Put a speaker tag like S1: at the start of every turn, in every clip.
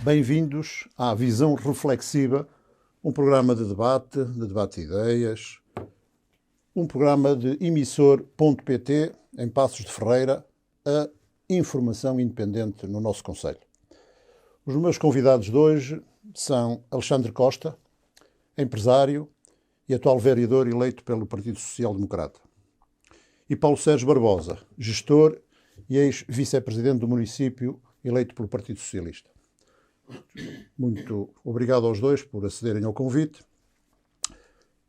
S1: Bem-vindos à Visão Reflexiva, um programa de debate de ideias, um programa de emissor.pt, em Passos de Ferreira, a informação independente no nosso concelho. Os meus convidados de hoje são Alexandre Costa, empresário e atual vereador eleito pelo Partido Social Democrata, e Paulo Sérgio Barbosa, gestor e ex-vice-presidente do município eleito pelo Partido Socialista. Muito obrigado aos dois por acederem ao convite.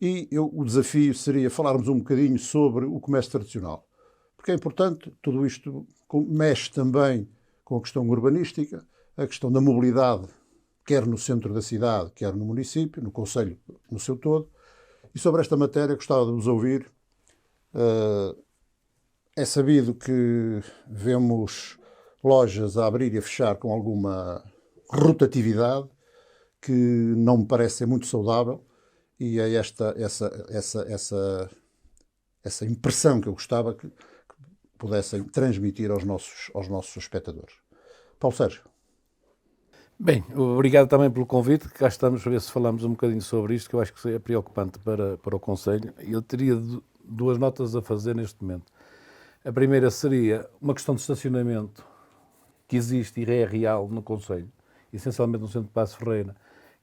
S1: E o desafio seria falarmos um bocadinho sobre o comércio tradicional, porque é importante, tudo isto mexe também com a questão urbanística, a questão da mobilidade, quer no centro da cidade, quer no município, no concelho no seu todo. E sobre esta matéria gostava de vos ouvir. É sabido que vemos lojas a abrir e a fechar com alguma rotatividade, que não me parece ser muito saudável, e é essa impressão que eu gostava que pudessem transmitir aos nossos espectadores. Paulo Sérgio.
S2: Bem, obrigado também pelo convite, cá estamos a ver se falamos um bocadinho sobre isto, que eu acho que é preocupante para o Conselho. Eu teria duas notas a fazer neste momento. A primeira seria uma questão de estacionamento que existe e é real no Concelho, essencialmente no centro de Passos de Ferreira,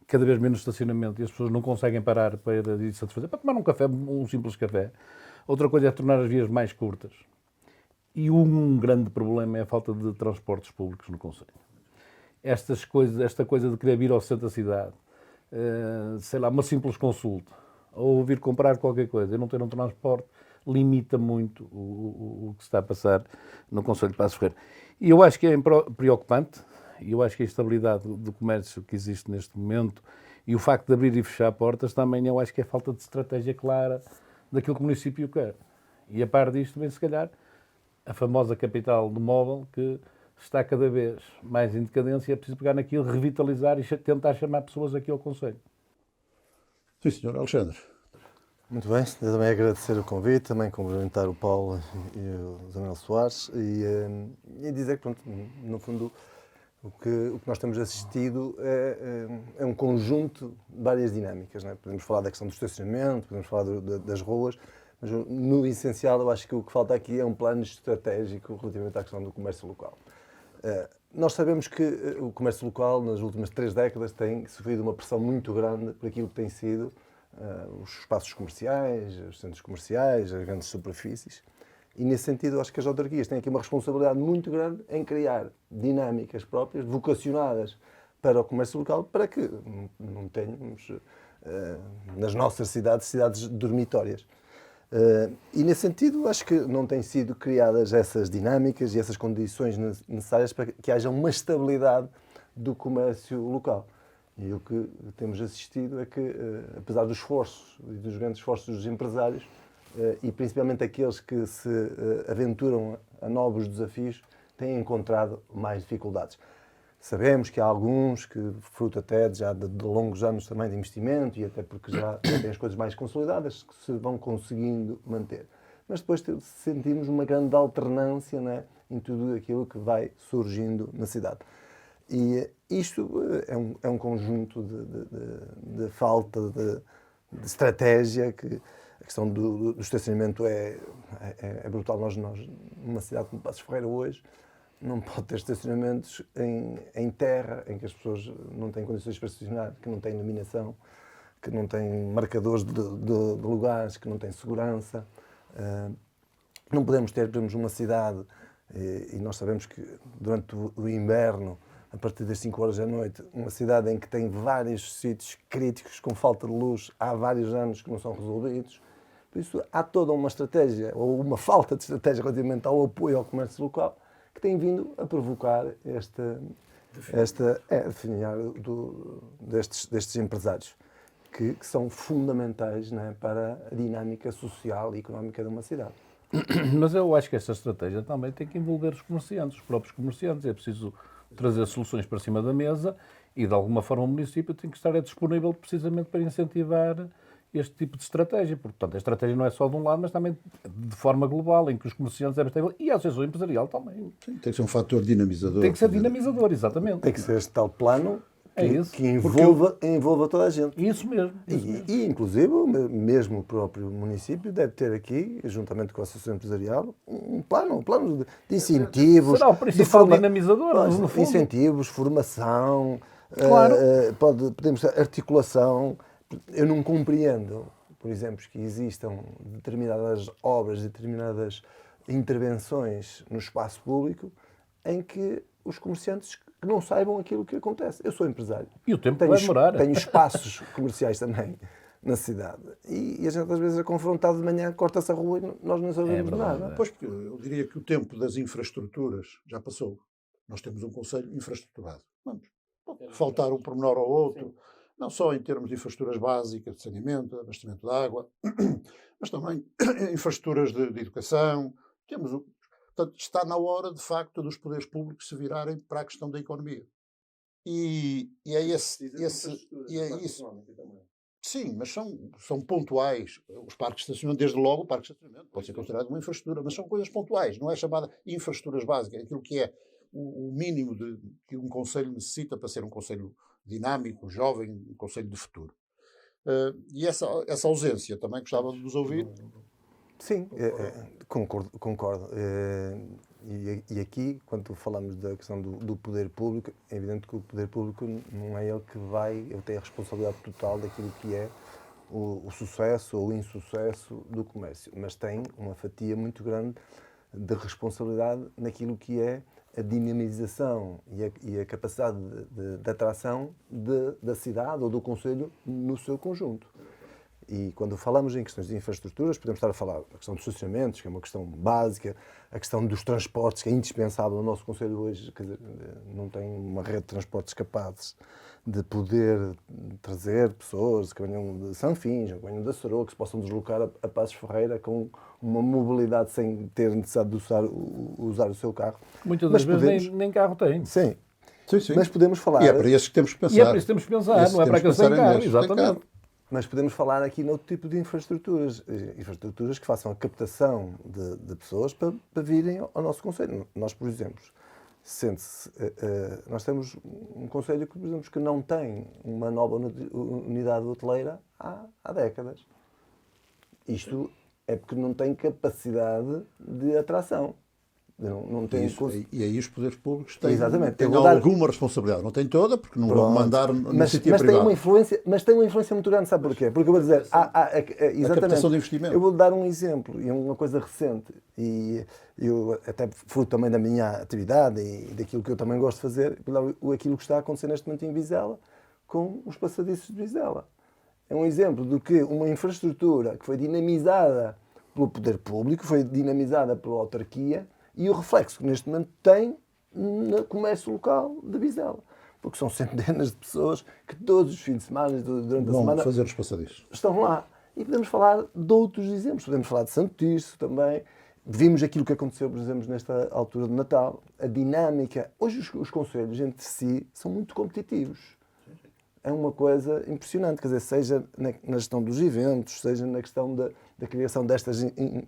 S2: cada vez menos estacionamento e as pessoas não conseguem parar para ir satisfazer, para tomar um café, um simples café. Outra coisa é tornar as vias mais curtas. E um grande problema é a falta de transportes públicos no Concelho. Esta coisa de querer vir ao centro da cidade, sei lá, uma simples consulta, ou vir comprar qualquer coisa e não ter um transporte, limita muito o que se está a passar no Concelho de Passos de Ferreira. E eu acho que é preocupante, e eu acho que a estabilidade do comércio que existe neste momento e o facto de abrir e fechar portas também eu acho que é falta de estratégia clara daquilo que o município quer. E a par disto vem, se calhar, a famosa capital do móvel que está cada vez mais em decadência e é preciso pegar naquilo, revitalizar e tentar chamar pessoas aqui ao Concelho.
S1: Sim, senhor. Alexandre.
S3: Muito bem, eu também agradecer o convite, também cumprimentar o Paulo e o Daniel Soares e dizer que, pronto, no fundo, o que nós temos assistido é um conjunto de várias dinâmicas. Não é? Podemos falar da questão do estacionamento, podemos falar das ruas, mas no essencial eu acho que o que falta aqui é um plano estratégico relativamente à questão do comércio local. Nós sabemos que o comércio local nas últimas 3 décadas tem sofrido uma pressão muito grande por aquilo que tem sido os espaços comerciais, os centros comerciais, as grandes superfícies. E, nesse sentido, acho que as autarquias têm aqui uma responsabilidade muito grande em criar dinâmicas próprias, vocacionadas para o comércio local, para que não tenhamos, nas nossas cidades dormitórias. E, nesse sentido, acho que não têm sido criadas essas dinâmicas e essas condições necessárias para que haja uma estabilidade do comércio local. E o que temos assistido é que, apesar dos esforços e dos grandes esforços dos empresários, e principalmente aqueles que se aventuram a novos desafios, têm encontrado mais dificuldades. Sabemos que há alguns que, fruto até de longos anos também de investimento e até porque já têm as coisas mais consolidadas, que se vão conseguindo manter. Mas depois sentimos uma grande alternância, né, em tudo aquilo que vai surgindo na cidade. E isto é um conjunto de falta de estratégia que a questão do estacionamento é brutal. Nós, numa cidade como Passos de Ferreira hoje, não pode ter estacionamentos em terra, em que as pessoas não têm condições para estacionar, que não têm iluminação, que não têm marcadores de lugares, que não têm segurança. Não podemos ter, por exemplo, uma cidade, e nós sabemos que durante o inverno, a partir das 5 horas da noite, uma cidade em que tem vários sítios críticos com falta de luz há vários anos que não são resolvidos. Por isso, há toda uma estratégia, ou uma falta de estratégia relativamente ao apoio ao comércio local, que tem vindo a provocar destes empresários, que são fundamentais, não é, para a dinâmica social e económica de uma cidade.
S2: Mas eu acho que esta estratégia também tem que envolver os comerciantes, os próprios comerciantes. É preciso trazer soluções para cima da mesa e, de alguma forma, o município tem que estar disponível precisamente para incentivar este tipo de estratégia. Portanto, a estratégia não é só de um lado, mas também de forma global, em que os comerciantes devem estar... E a associação empresarial também.
S1: Sim, tem que ser um fator dinamizador.
S2: Tem que ser dinamizador, exatamente.
S3: Tem que ser este tal plano
S2: É isso.
S3: que envolva toda a gente.
S2: Isso mesmo.
S3: E, inclusive, mesmo o próprio município deve ter aqui, juntamente com a Associação Empresarial, um plano de incentivos.
S2: Será o principal dinamizador, no fundo.
S3: Incentivos, formação,
S2: Claro.
S3: podemos articulação. Eu não compreendo, por exemplo, que existam determinadas obras, determinadas intervenções no espaço público em que os comerciantes que não saibam aquilo que acontece. Eu sou empresário.
S2: E o tempo vai demorar.
S3: Tenho espaços comerciais também na cidade. E a gente às vezes é confrontado de manhã, corta-se a rua e nós não sabemos nada.
S1: Pois, porque eu diria que o tempo das infraestruturas já passou. Nós temos um concelho infraestruturado. Vamos faltar um pormenor ou outro, não só em termos de infraestruturas básicas, de saneamento, de abastecimento de água, mas também infraestruturas de educação. Portanto, está na hora, de facto, dos poderes públicos se virarem para a questão da economia. E é isso. Sim, mas são pontuais. Os parques de estacionamento, desde logo, o parque de estacionamento pode ser considerado uma infraestrutura, mas são coisas pontuais, não é chamada infraestruturas básicas, aquilo que é o mínimo que um concelho necessita para ser um concelho dinâmico, jovem, um concelho de futuro. E essa ausência também gostava de nos ouvir.
S3: Sim, concordo. E aqui, quando falamos da questão do poder público, é evidente que o poder público não é ele que ele tem a responsabilidade total daquilo que é o sucesso ou o insucesso do comércio, mas tem uma fatia muito grande de responsabilidade naquilo que é a dinamização e a capacidade de atração da cidade ou do concelho no seu conjunto. E quando falamos em questões de infraestruturas, podemos estar a falar da questão dos estacionamentos, que é uma questão básica, a questão dos transportes, que é indispensável. O nosso concelho hoje, quer dizer, não tem uma rede de transportes capazes de poder trazer pessoas que venham de Sanfins, que venham da Soroa, que se possam deslocar a Passos Ferreira com uma mobilidade sem ter necessidade de usar o seu carro.
S2: Muitas das vezes nem carro tem.
S3: Sim.
S1: Sim.
S3: Mas podemos falar...
S1: E é para esses que temos que pensar.
S2: E é para isso que temos que pensar, não é para aqueles que têm carro, exatamente.
S3: Mas podemos falar aqui noutro tipo de infraestruturas. Infraestruturas que façam a captação de pessoas para virem ao nosso concelho. Nós, por exemplo, nós temos um concelho que, por exemplo, que não tem uma nova unidade hoteleira há décadas. Isto é porque não tem capacidade de atração. Não tem
S1: e aí os poderes públicos têm alguma responsabilidade. Não tem toda, porque não vão mandar na iniciativa privada.
S3: Mas tem uma influência muito grande, sabe porquê? Porque eu vou dizer...
S1: exatamente. A captação de investimento.
S3: Eu vou dar um exemplo, e uma coisa recente, e eu até fruto também da minha atividade e daquilo que eu também gosto de fazer, aquilo que está a acontecer neste momento em Vizela, com os passadiços de Vizela. É um exemplo do que uma infraestrutura que foi dinamizada pelo poder público, foi dinamizada pela autarquia, e o reflexo que neste momento tem no comércio local de Vizela. Porque são centenas de pessoas que todos os fins de semana, durante a semana,
S1: fazer os passadiços.
S3: Estão lá. E podemos falar de outros exemplos. Podemos falar de Santo Tirso também. Vimos aquilo que aconteceu, por exemplo, nesta altura de Natal. A dinâmica. Hoje os concelhos entre si são muito competitivos. É uma coisa impressionante. Quer dizer, seja na gestão dos eventos, seja na questão da criação destas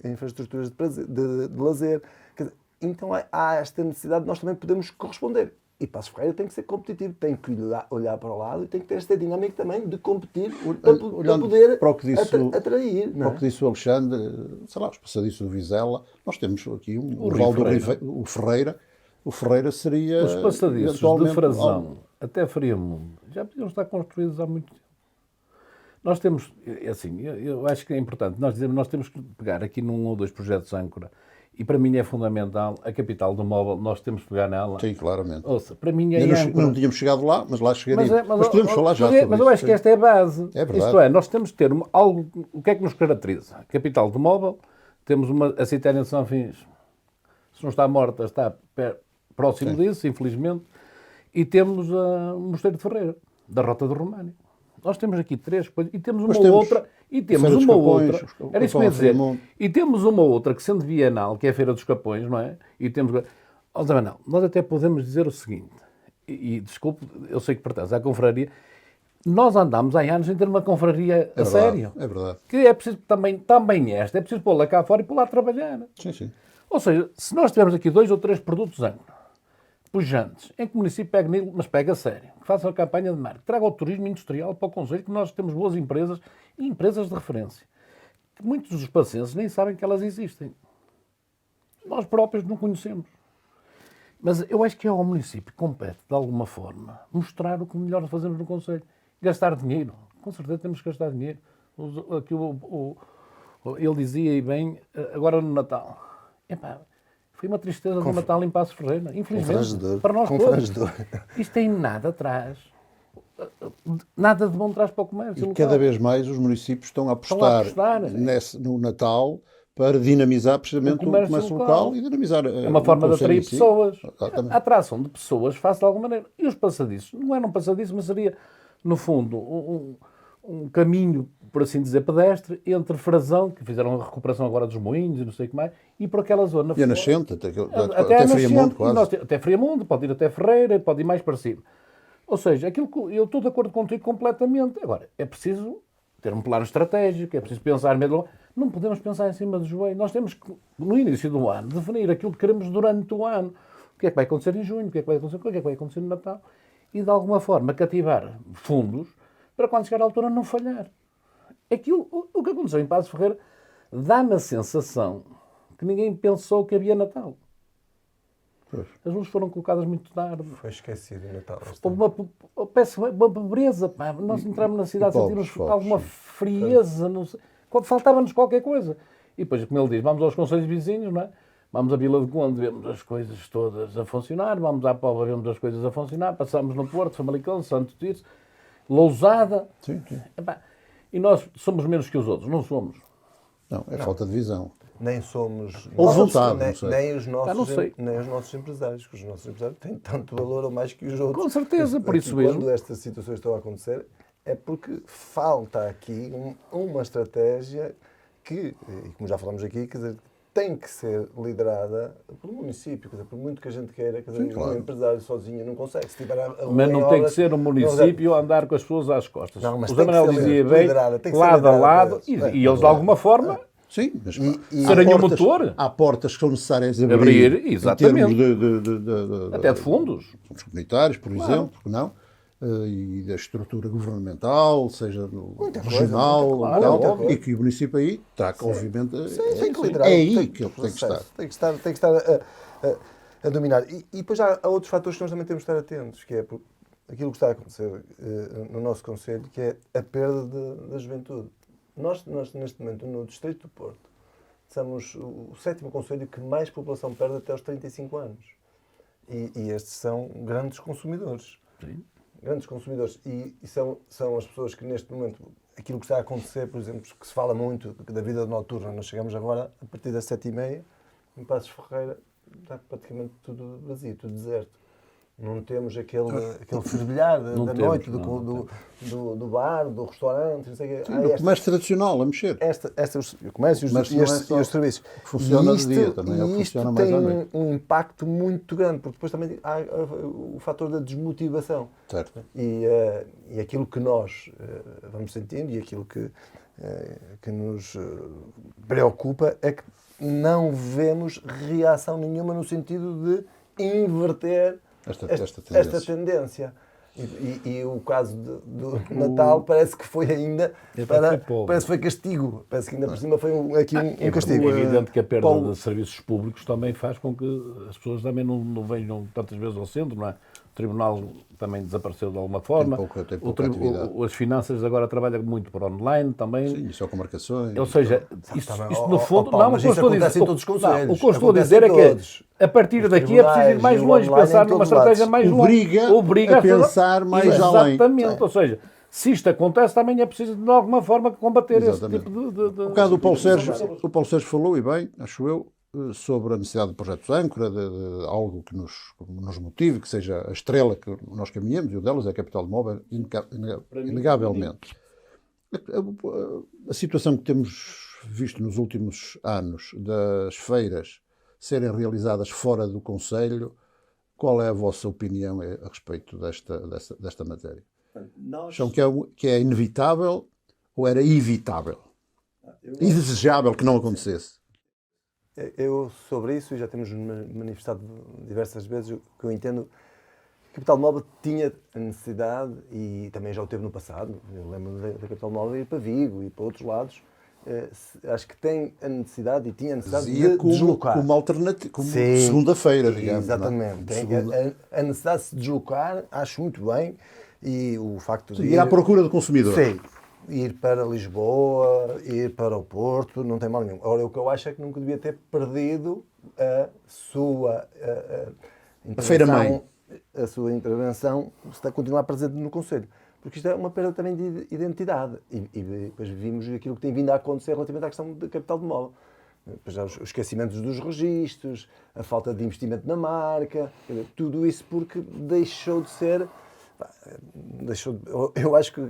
S3: infraestruturas de lazer. Quer dizer, então há esta necessidade de nós também podermos corresponder. E Passos Ferreira tem que ser competitivo, tem que olhar para o lado e tem que ter esta dinâmica também de competir para poder
S1: para o que disse
S3: atrair.
S1: Para o que disse o Alexandre, sei lá, os passadiços do Vizela, nós temos aqui o Val do o Ferreira. O Ferreira seria...
S2: Os passadiços de Frazão até Friamundo já podiam estar construídos há muito tempo. Nós temos, assim, eu acho que é importante, nós temos que pegar aqui num ou dois projetos âncora. E para mim é fundamental, a capital do móvel, nós temos que pegar nela.
S1: Sim, claramente.
S2: Ouça, para mim é
S1: não tínhamos chegado lá, mas lá chegaríamos. Mas podemos falar já
S2: sobre isso. Mas eu acho que esta é a base.
S1: É verdade.
S2: Isto é, nós temos que ter algo... O que é que nos caracteriza? A capital do móvel, temos a Citéria de São Fins. Se não está morta, está próximo disso, infelizmente. E temos o Mosteiro de Ferreira, da Rota do Románico. Nós temos aqui três coisas, e temos uma outra, era isso que eu ia dizer, e temos uma outra que sendo bienal, que é a Feira dos Capões, não é? E temos, nós até podemos dizer o seguinte, e desculpe, eu sei que pertence à confraria, nós andámos há anos sem ter uma confraria a sério.
S1: É verdade.
S2: Que é preciso também esta, é preciso pô-la cá fora e pô-la a trabalhar.
S1: Sim, sim.
S2: Ou seja, se nós tivermos aqui 2 ou 3 produtos ano, pujantes, em que o município pega nele, mas pega a sério, que faça uma campanha de marketing, traga o turismo industrial para o concelho, que nós temos boas empresas e empresas de referência, que muitos dos pacenses nem sabem que elas existem. Nós próprios não conhecemos. Mas eu acho que é ao município que compete, de alguma forma, mostrar o que melhor fazemos no concelho. Gastar dinheiro. Com certeza temos que gastar dinheiro. Aqui ele dizia, e bem, agora no Natal. Epá, foi uma tristeza do Natal em Passos Ferreira, infelizmente, para nós todos. Isto tem nada atrás, nada de bom traz para o comércio.
S1: E cada vez mais os municípios estão a apostar no Natal para dinamizar precisamente o comércio local e dinamizar.
S2: É uma forma de atrair pessoas. A atração de pessoas faz de alguma maneira. E os passadiços? Não era um passadiço, mas seria, no fundo, um caminho, por assim dizer, pedestre, entre Frazão, que fizeram a recuperação agora dos Moinhos e não sei o que mais, e por aquela zona.
S1: E a Nascente, até Friamundo, quase.
S2: Até Friamundo, pode ir até Ferreira, pode ir mais para cima. Ou seja, aquilo que eu estou de acordo contigo completamente. Agora, é preciso ter um plano estratégico, é preciso pensar mesmo. Não podemos pensar em cima do joelho. Nós temos que, no início do ano, definir aquilo que queremos durante o ano. O que é que vai acontecer em junho, o que é que vai acontecer no Natal. E, de alguma forma, cativar fundos para, quando chegar à altura, não falhar. O que aconteceu em Passos Ferreira dá-me a sensação que ninguém pensou que havia Natal.
S1: Pois.
S2: As luzes foram colocadas muito tarde.
S3: Foi esquecido o Natal.
S2: Uma pobreza. Pá. Nós entramos na cidade e sentimos alguma frieza. Não sei. Faltava-nos qualquer coisa. E depois, como ele diz, vamos aos concelhos vizinhos, não é? Vamos a Vila de Conde, vemos as coisas todas a funcionar. Vamos à Póvoa, vemos as coisas a funcionar. Passamos no Porto, Famalicão, Santo Tirso, Lousada.
S1: Sim.
S2: E nós somos menos que os outros. Não somos.
S1: Não, falta de visão.
S3: Nem somos...
S1: Ou vontade,
S3: nem os nossos empresários, que os nossos empresários têm tanto valor ou mais que os outros.
S2: Com certeza, por isso mesmo.
S3: Quando estas situações estão a acontecer, é porque falta aqui uma estratégia que, e como já falamos aqui, quer dizer, tem que ser liderada pelo município, quer dizer, por muito que a gente queira, quer dizer, claro. Um empresário sozinho não consegue. Se tiver
S2: mas não tem que ser o município a andar com as pessoas às costas. Não, mas o Zé Manuel dizia bem, lado a lado, e eles de alguma forma...
S1: Sim, mas
S2: serem o motor.
S1: Há portas que são necessárias
S2: abrir exatamente.
S1: Em termos
S2: até de fundos.
S1: Fundos comunitários, por exemplo, não? E da estrutura governamental, seja no regional, local, e que o município aí terá que, obviamente,
S3: tem que liderar.
S1: É aí que ele tem que estar.
S3: Tem que estar a dominar. E depois há outros fatores que nós também temos de estar atentos, que é aquilo que está a acontecer no nosso concelho, que é a perda da juventude. Nós, neste momento, no Distrito do Porto, somos o 7º concelho que mais população perde até aos 35 anos. E estes são grandes consumidores.
S2: Sim.
S3: Grandes consumidores. E são as pessoas que, neste momento, aquilo que está a acontecer, por exemplo, que se fala muito da vida noturna, nós chegamos agora, a partir das 7h30, em Passos Ferreira, está praticamente tudo vazio, tudo deserto. Não temos aquele fervilhar da noite, do bar, do restaurante, não sei o quê.
S1: O comércio tradicional a mexer.
S3: O comércio e os serviços.
S1: Funciona de dia também, é o que funciona mais à noite.
S3: Tem um impacto muito grande, porque depois também há o fator da desmotivação.
S1: Certo.
S3: E aquilo que nós vamos sentindo e aquilo que nos preocupa é que não vemos reação nenhuma no sentido de inverter esta tendência. E o caso do Natal parece que foi ainda parece que foi castigo. Parece que ainda por cima foi um castigo.
S2: É evidente que a perda de serviços públicos também faz com que as pessoas também não venham tantas vezes ao centro, não é? O Tribunal também desapareceu de alguma forma.
S1: Tem pouca atividade.
S2: As finanças agora trabalham muito por online também.
S1: Sim, só com marcações.
S2: Ou seja, isto no fundo... Não,
S3: mas isso acontece em todos os conselhos.
S2: O que eu estou a dizer é que a partir daqui é preciso ir mais longe, pensar numa estratégia mais longe.
S1: Obriga a pensar mais além.
S2: Exatamente, ou seja... Se isto acontece, também é preciso, de alguma forma, combater esse tipo de...
S1: Um bocado o Paulo Sérgio falou, e bem, acho eu, sobre a necessidade de projetos âncora, de algo que nos motive, que seja a estrela que nós caminhamos, e o delas é a capital móvel, inegavelmente. A situação que temos visto nos últimos anos das feiras serem realizadas fora do concelho, qual é a vossa opinião a respeito desta matéria? Acham que é inevitável ou era evitável? Indesejável que não acontecesse?
S3: Eu, sobre isso, já temos manifestado diversas vezes, o que eu entendo, a Capital Móvel tinha a necessidade, e também já o teve no passado, eu lembro da Capital Móvel ir para Vigo e para outros lados, acho que tem a necessidade e tinha a necessidade de deslocar.
S1: Como alternativa, como segunda-feira, digamos.
S3: Exatamente. Tem a necessidade de se deslocar, acho muito bem, e o facto de
S1: ir à procura do consumidor.
S3: Sim. Ir para Lisboa, ir para o Porto, não tem mal nenhum. Agora, o que eu acho é que nunca devia ter perdido a sua
S1: feira-mãe.
S3: A sua intervenção está a continuar presente no Conselho. Porque isto é uma perda também de identidade. E depois vimos aquilo que tem vindo a acontecer relativamente à questão da Capital de Móvel. Depois já os esquecimentos dos registros, a falta de investimento na marca, tudo isso porque deixou de ser... Eu acho que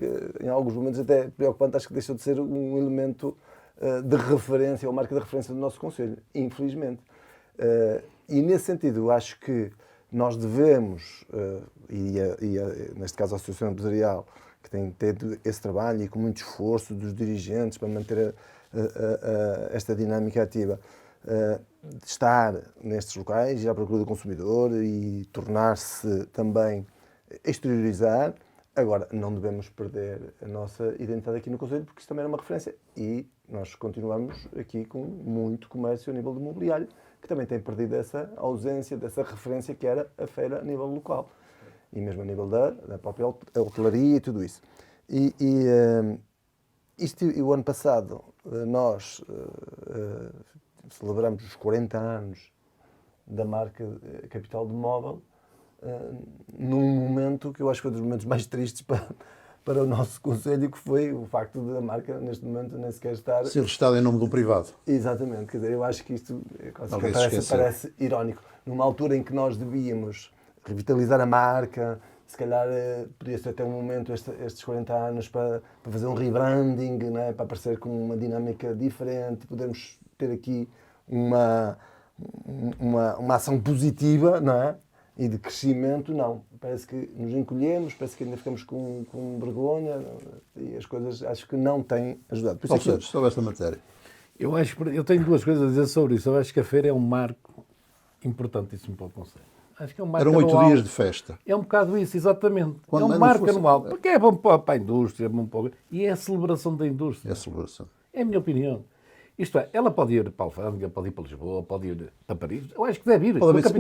S3: em alguns momentos até preocupante, acho que deixou de ser um elemento de referência, ou marca de referência do nosso Conselho, infelizmente. E nesse sentido, eu acho que nós devemos, neste caso a Associação Empresarial, que tem tido esse trabalho e com muito esforço dos dirigentes para manter esta dinâmica ativa, de estar nestes locais e à procura do consumidor e tornar-se também exteriorizar. Agora, não devemos perder a nossa identidade aqui no Conselho, porque isso também é uma referência. E nós continuamos aqui com muito comércio a nível de imobiliário, que também tem perdido essa ausência, dessa referência que era a feira a nível local. E mesmo a nível da própria hotelaria e tudo isso. O ano passado, nós celebramos os 40 anos da marca Capital de Móvel, num momento que eu acho que foi dos momentos mais tristes para o nosso Conselho, que foi o facto da marca, neste momento, nem sequer estar...
S1: Ser registrado em nome de um privado.
S3: Exatamente. Quer dizer, eu acho que isto parece irónico. Numa altura em que nós devíamos revitalizar a marca, se calhar podia ser até um momento, estes 40 anos, para fazer um rebranding, né? Para aparecer com uma dinâmica diferente, podermos ter aqui uma ação positiva, não é? E de crescimento, não. Parece que nos encolhemos, parece que ainda ficamos com vergonha e as coisas acho que não têm ajudado.
S1: Por isso sobre esta matéria.
S2: Eu tenho duas coisas a dizer sobre isso. Eu acho que a feira é um marco importantíssimo para o Conselho. Acho que é um marco
S1: Eram 8
S2: anual.
S1: dias de festa.
S2: É um bocado isso, exatamente.
S1: Quando
S2: é um marco anual. Porque é bom para a indústria, é bom para... e é a celebração da indústria.
S1: É a celebração.
S2: É a minha opinião. Isto é, ela pode ir para a Alfândega, pode ir para Lisboa, pode ir para Paris. Eu acho que deve ir.
S1: Pode haver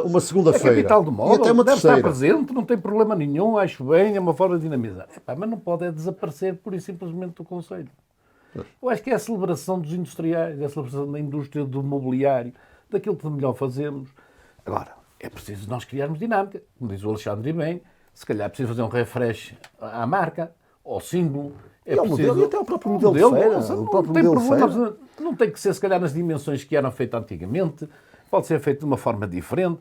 S1: uma segunda-feira.
S2: A Capital do Móvel
S1: e até uma
S2: deve
S1: terceira.
S2: estar presente, não tem problema nenhum, acho bem, é uma forma de dinamizar. Mas não pode desaparecer pura e simplesmente do Conselho. Eu acho que é a celebração dos industriais, é a celebração da indústria, do mobiliário, daquilo que de melhor fazemos. Agora, é preciso nós criarmos dinâmica. Como diz o Alexandre bem, se calhar é preciso fazer um refresh à marca, ao símbolo.
S3: E até o próprio modelo de feira.
S2: Não tem que ser, se calhar, nas dimensões que eram feitas antigamente. Pode ser feito de uma forma diferente.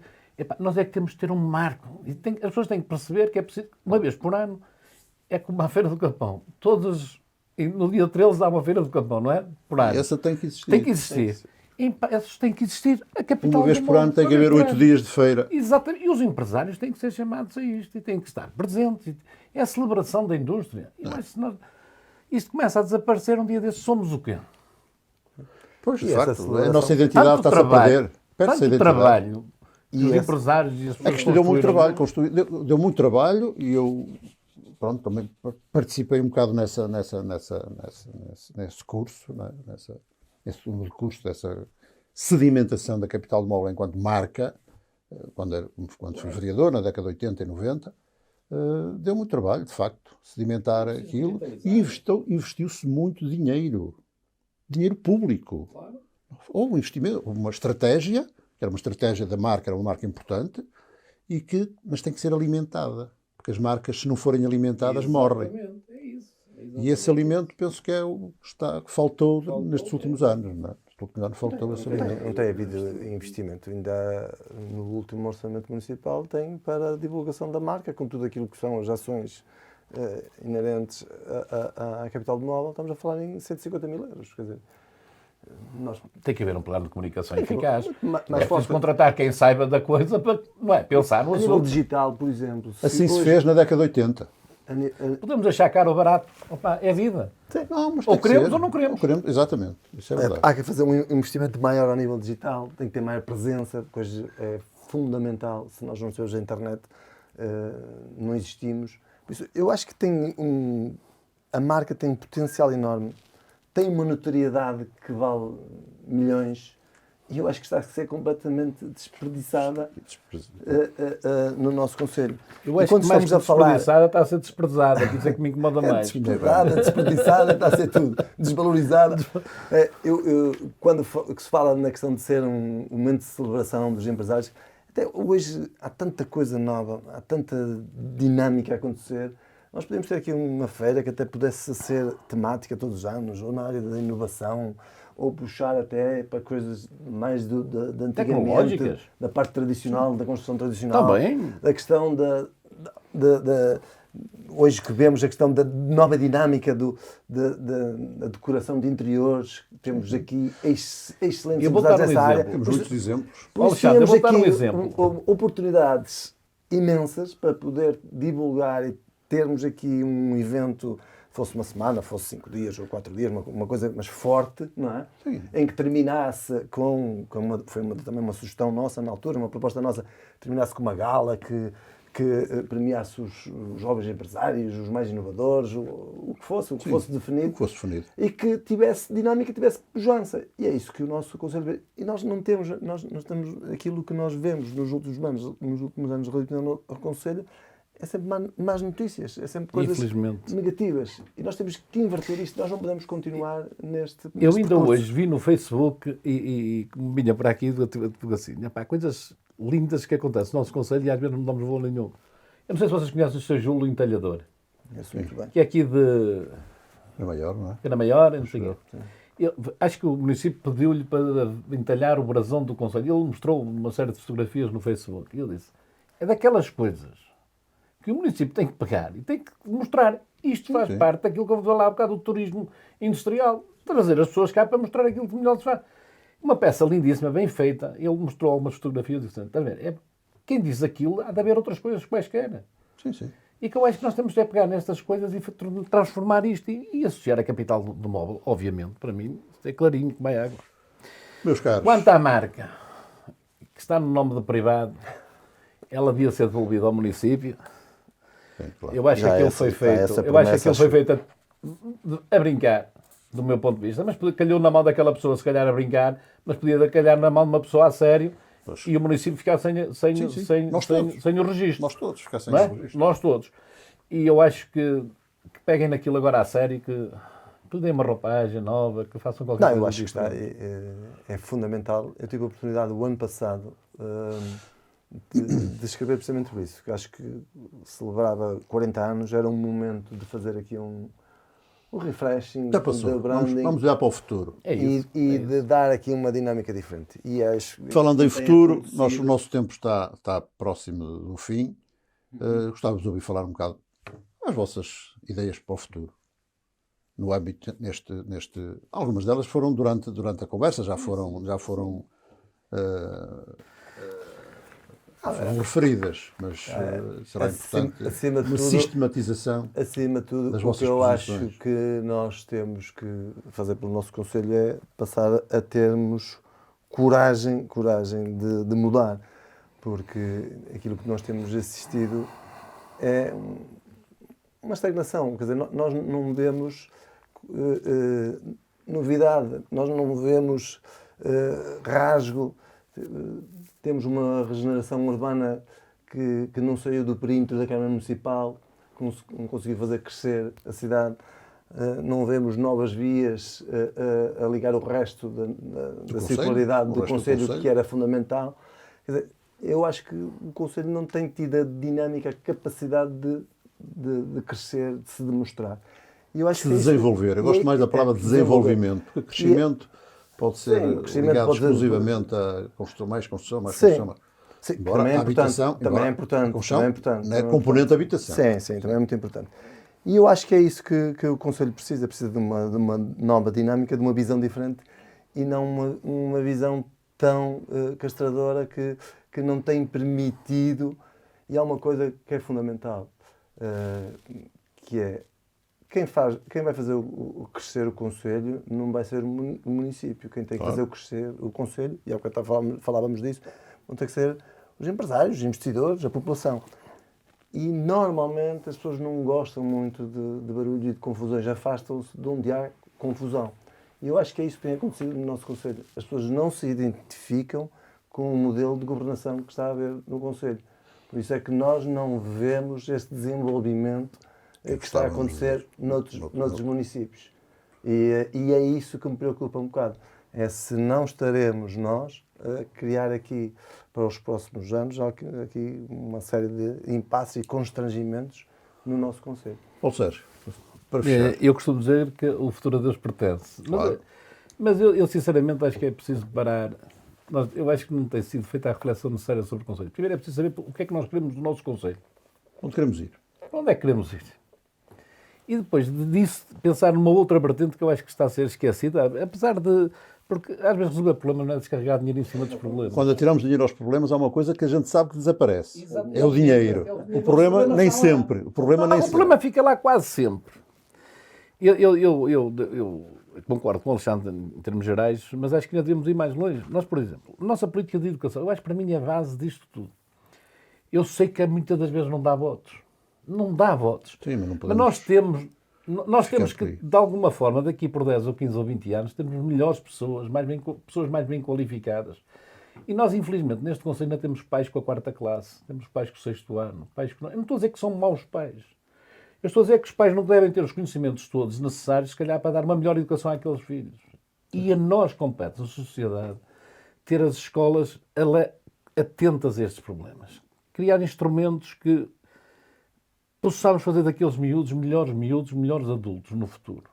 S2: Nós é que temos de ter um marco. As pessoas têm que perceber que é preciso, uma vez por ano, é como a Feira do Capão. No dia 13 há uma Feira do Capão, não é? Por ano.
S1: Essa tem que existir.
S2: Tem que existir. Essas têm que existir. A Capital
S1: uma vez por ano tem que haver 8 dias de feira.
S2: Exatamente. E os empresários têm que ser chamados a isto e têm que estar presentes. É a celebração da indústria. Isto começa a desaparecer um dia desses. Somos o quê?
S1: Pois, de facto, a nossa identidade está-se a perder. Perde-se a identidade.
S2: Trabalho. E os empresários e as pessoas...
S1: É que isto deu muito trabalho. Deu muito trabalho e eu, pronto, também participei um bocado nesse curso, nesse curso dessa sedimentação da Capital de Móvel enquanto marca, quando fui vereador, na década de 80 e 90. Deu muito trabalho, de facto, sedimentar aquilo e investiu-se muito dinheiro público. Houve um investimento, uma estratégia, que era uma estratégia da marca, era uma marca importante, mas tem que ser alimentada, porque as marcas, se não forem alimentadas, morrem.
S2: É isso.
S1: E esse alimento, penso que é o que faltou nestes últimos anos, não é? Faltou esse alimento.
S3: Não tem havido investimento. Ainda no último orçamento municipal tem para a divulgação da marca, com tudo aquilo que são as ações inerentes à Capital de Móvel, estamos a falar em 150 mil euros. Quer dizer,
S2: tem que haver um plano de comunicação eficaz. É preciso contratar quem saiba da coisa para pensar no
S3: assunto. A nível digital, por exemplo.
S1: Assim se fez na década de 80.
S2: Podemos achar caro ou barato. Opa, é vida.
S1: Não, mas
S2: Ou
S1: tem que
S2: queremos
S1: ser.
S2: ou não queremos.
S1: Exatamente. Isso é verdade.
S3: Há que fazer um investimento maior ao nível digital, tem que ter maior presença, coisa é fundamental. Se nós não tivermos a internet, não existimos. Por isso, eu acho que a marca tem um potencial enorme, tem uma notoriedade que vale milhões e eu acho que está a ser completamente desperdiçada no nosso concelho.
S2: Eu acho que mais que desperdiçada está a ser desprezada, que isso é que me incomoda mais.
S3: Desperdiçada, está a ser tudo. Desvalorizada. Quando se fala na questão de ser um momento de celebração dos empresários, até hoje há tanta coisa nova, há tanta dinâmica a acontecer. Nós podemos ter aqui uma feira que até pudesse ser temática todos os anos, ou na área da inovação, ou puxar até para coisas mais de antigamente, da parte tradicional, da construção tradicional.
S2: Também.
S3: Da questão hoje que vemos a questão da nova dinâmica da decoração de interiores. Temos aqui excelentes empresários nessa área.
S1: Temos muitos exemplos.
S3: Temos aqui oportunidades imensas para poder divulgar e termos aqui um evento, fosse uma semana, fosse 5 dias ou 4 dias, uma coisa mais forte, não é?
S1: Sim.
S3: Em que terminasse foi também uma sugestão nossa na altura, uma proposta nossa, terminasse com uma gala que premiasse os jovens empresários, os mais inovadores, o que fosse definido.
S1: O que fosse definido.
S3: E que tivesse dinâmica, tivesse pujança. E é isso que o nosso Conselho vê. E nós não temos, nós temos aquilo que nós vemos nos últimos anos relacionado ao Conselho, é sempre más notícias, é sempre coisas negativas. E nós temos que inverter isto, nós não podemos continuar neste
S2: Eu ainda percurso. Hoje vi no Facebook e vinha para aqui e assim, coisas lindas que acontecem no nosso Conselho e às vezes não damos valor nenhum. Eu não sei se vocês conhecem o Sr. Júlio Entalhador, que é aqui de...
S1: É maior, não é?
S2: Era maior, não sei o quê. Acho que o município pediu-lhe para entalhar o brasão do Conselho. Ele mostrou uma série de fotografias no Facebook. E ele disse, é daquelas coisas que o município tem que pegar e tem que mostrar. Isto faz parte daquilo que eu vou falar lá há bocado do turismo industrial. Trazer as pessoas cá para mostrar aquilo que melhor se faz. Uma peça lindíssima, bem feita. Ele mostrou algumas fotografias e disse, está a ver, quem diz aquilo há de haver outras coisas quaisquer.
S1: Sim.
S2: E que eu acho que nós temos de pegar nestas coisas e transformar isto e associar a capital do móvel, obviamente, para mim, isto é clarinho como é água.
S1: Meus caros.
S2: Quanto à marca, que está no nome do privado, ela devia ser devolvida ao município.
S1: Sim, claro.
S2: Eu acho que aquilo foi feito a brincar, do meu ponto de vista, mas calhou na mão daquela pessoa, se calhar a brincar, mas podia calhar na mão de uma pessoa a sério e o município ficar sem o registro.
S1: Nós todos ficar sem o registro.
S2: Nós todos. E eu acho que peguem naquilo agora a sério, que deem uma roupagem nova, que façam qualquer coisa.
S3: Eu acho que é fundamental. Eu tive a oportunidade o ano passado de escrever precisamente por isso. Acho que celebrava 40 anos, era um momento de fazer aqui um refreshing,
S1: já passou.
S3: De branding.
S1: Vamos olhar para o futuro.
S3: De dar aqui uma dinâmica diferente. E acho,
S1: falando em futuro, o nosso tempo está próximo do fim. Gostávamos de ouvir falar um bocado as vossas ideias para o futuro. No âmbito, algumas delas foram durante a conversa, já foram referidas, mas será importante uma sistematização.
S3: Acima de tudo,
S1: das
S3: o
S1: vossas
S3: que eu
S1: posições.
S3: acho que nós temos que fazer pelo nosso Conselho é passar a termos coragem de mudar, porque aquilo que nós temos assistido é uma estagnação. Quer dizer, nós não vemos novidade, nós não vemos rasgo. Temos uma regeneração urbana que não saiu do perímetro da Câmara Municipal, que não conseguiu fazer crescer a cidade. Não vemos novas vias a ligar o resto da circularidade do Conselho, que era fundamental. Quer dizer, eu acho que o Conselho não tem tido a dinâmica, a capacidade de crescer, de se demonstrar. E eu acho
S1: que desenvolver. Eu gosto mais da palavra desenvolvimento, porque crescimento pode ser ligado exclusivamente a mais construção.
S3: Sim, também é importante. Também é importante.
S1: É componente da habitação.
S3: Sim, também é muito importante. E eu acho que é isso que o Conselho precisa de uma nova dinâmica, de uma visão diferente e não uma visão tão castradora que não tem permitido, e há uma coisa que é fundamental, que é quem vai fazer crescer o Conselho não vai ser o município. Quem tem que fazer crescer o Conselho, e há bocado falávamos disso, vão ter que ser os empresários, os investidores, a população. E normalmente as pessoas não gostam muito de barulho e de confusões, afastam-se de onde há confusão. E eu acho que é isso que tem acontecido no nosso Conselho. As pessoas não se identificam com o modelo de governação que está a haver no Conselho. Por isso é que nós não vemos este desenvolvimento que está a acontecer noutros municípios. E é isso que me preocupa um bocado. É se não estaremos nós a criar aqui, para os próximos anos, aqui uma série de impasses e constrangimentos no nosso Conselho.
S1: Ou seja, para fechar.
S2: Eu costumo dizer que o futuro a Deus pertence.
S1: Claro.
S2: Mas eu sinceramente acho que é preciso parar. Eu acho que não tem sido feita a reflexão necessária sobre o Conselho. Primeiro é preciso saber o que é que nós queremos do nosso Conselho.
S1: Onde queremos ir?
S2: Onde é que queremos ir? E depois disso, pensar numa outra vertente que eu acho que está a ser esquecida, apesar de... Porque às vezes resolver problemas não é descarregar dinheiro em cima dos problemas.
S1: Quando atiramos dinheiro aos problemas, há uma coisa que a gente sabe que desaparece. Exatamente. É o dinheiro. O problema nem sempre. O problema
S2: fica lá quase sempre. Eu concordo com o Alexandre em termos gerais, mas acho que ainda devemos ir mais longe. Nós, por exemplo, a nossa política de educação, eu acho que para mim é a base disto tudo. Eu sei que muitas das vezes não dá votos. Não dá votos.
S1: Sim, mas não podemos...
S2: Mas nós temos que, de alguma forma, daqui por 10 ou 15 ou 20 anos, termos melhores pessoas, pessoas mais bem qualificadas. E nós, infelizmente, neste Conselho ainda temos pais com a 4ª classe, temos pais com o 6º ano, pais que não... Eu não estou a dizer que são maus pais. Eu estou a dizer que os pais não devem ter os conhecimentos todos necessários, se calhar, para dar uma melhor educação àqueles filhos. E a nós compete, a sociedade, ter as escolas atentas a estes problemas. Criar instrumentos que possamos fazer daqueles miúdos, melhores adultos no futuro.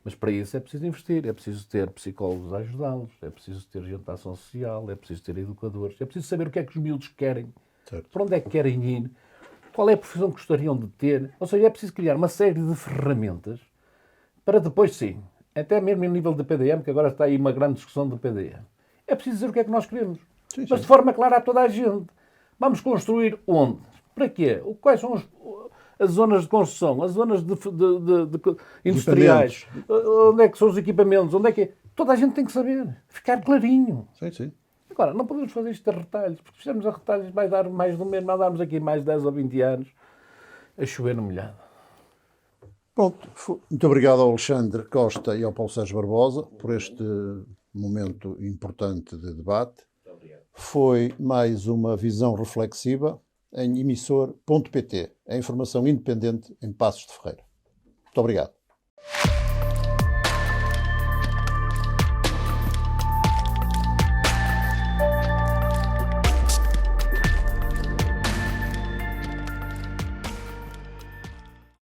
S2: Mas para isso é preciso investir, é preciso ter psicólogos a ajudá-los, é preciso ter orientação social, é preciso ter educadores, é preciso saber o que é que os miúdos querem,
S1: certo,
S2: para onde é que querem ir, qual é a profissão que gostariam de ter. Ou seja, é preciso criar uma série de ferramentas para depois, sim, até mesmo em nível de PDM, que agora está aí uma grande discussão do PDM. É preciso dizer o que é que nós queremos, mas de forma clara a toda a gente. Vamos construir onde? Para quê? Quais são as zonas de construção, as zonas de industriais, onde é que são os equipamentos, onde é que é? Toda a gente tem que saber, ficar clarinho.
S1: Sim, sim.
S2: Agora, não podemos fazer isto a retalhos, porque se fizermos a retalhos vai dar mais do mesmo, vai darmos aqui mais 10 ou 20 anos a chover no molhado.
S1: Pronto. Muito obrigado ao Alexandre Costa e ao Paulo Sérgio Barbosa por este momento importante de debate. Foi mais uma visão reflexiva em emissor.pt, a informação independente em Passos de Ferreira. Muito obrigado.